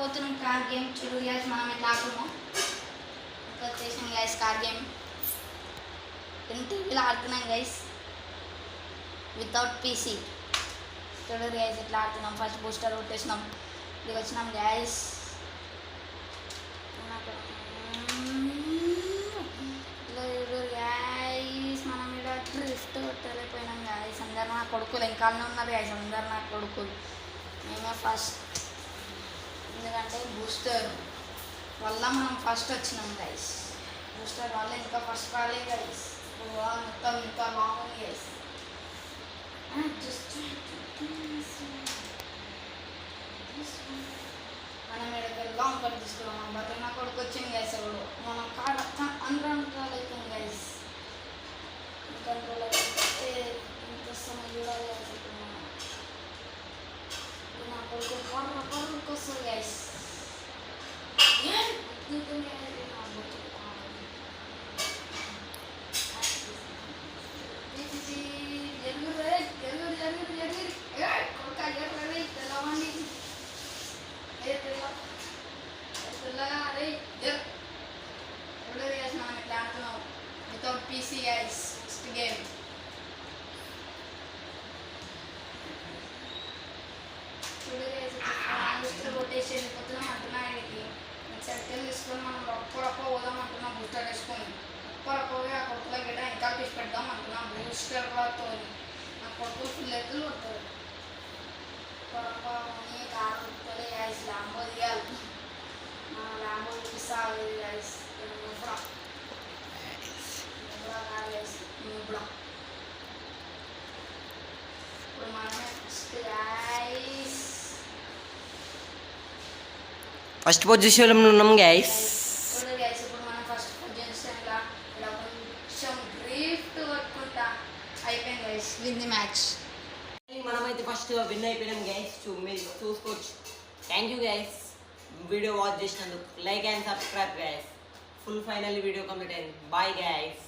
ఆడబోతున్నాం car game. చూడు guys మనం ఎట్లా ఆడుతున్నాం. వచ్చేసాం గైస్ కార్ గేమ్. టీవీలో ఆడుతున్నాం గైస్ వితౌట్ పీసీ. చూడు గైస్ ఎట్లా ఆడుతున్నాం. ఫస్ట్ బూస్టర్ కొట్టేసినాం. ఇది వచ్చినాం గైస్. గైస్ మనం ఇక్కడ డ్రిఫ్ట్ కొట్టలేకపోయినాం గైస్. అందరు నా కొడుకులు ఇంకానే ఉన్నారు గైస్. అందరు నా కొడుకులు. మేమే ఫస్ట్, ఎందుకంటే బూస్టర్ వల్ల మనం ఫస్ట్ వచ్చినాం గైస్. బూస్టర్ వల్ల ఇంకా ఫస్ట్ రాలే గైస్. మొత్తం ఇంకా బాగుంది గైస్. మనం ఇక్కడ లాంగ్ కట్ తీసుకున్నాం. బట్ నా కొడుకు వచ్చింది గైస్. అప్పుడు మనం కాడ అన్కంట్రోల్ అవుతుంది గైస్. అన్కంట్రోల్ అయితే ఎంత సమయం చూడాలి గైస్. ఇప్పుడు నా కొడుకు పొరకు వస్తుంది guys. Without PC guys, it's the game. Today guys, booster rotation పోతున్నాం అంటున్నా. ఆయనకి సర్కిల్ తీసుకొని మనం ఒక్కడొక్క పోదాం అంటున్నాం. బూస్టర్ వేసుకొని ఒక్కడొక్కగా ఆ కొడుకులో గిట్ట ఇంకా తీసి పెడదాం అంటున్నాం. బూస్టర్ తో ఆ కొడుకు ఫుల్ ఎత్తులు కొడతారు. ఒక్కడొక్కని కారు కొట్టుకోలే గైస్. ల్యాంబో తీయాలి. ల్యాంబో చూపిస్తా గైస్. ఇప్పుడు మనమే ఫస్ట్ పొజిషన్లో ఉన్నాం గైస్. ఇప్పుడు మనం ఫస్ట్ పొజిషన్లో ఇలా కొంచెం డ్రిఫ్ట్ కొట్టుకుంటా అయిపోయింది గైస్. Win the match. మనమైతే ఫస్ట్ విన్ అయిపోయినాం గైస్. మీరు చూసుకోవచ్చు. Thank you guys video watch చేసినందుకు. Like and subscribe guys. Full final video complete అయింది. Bye guys.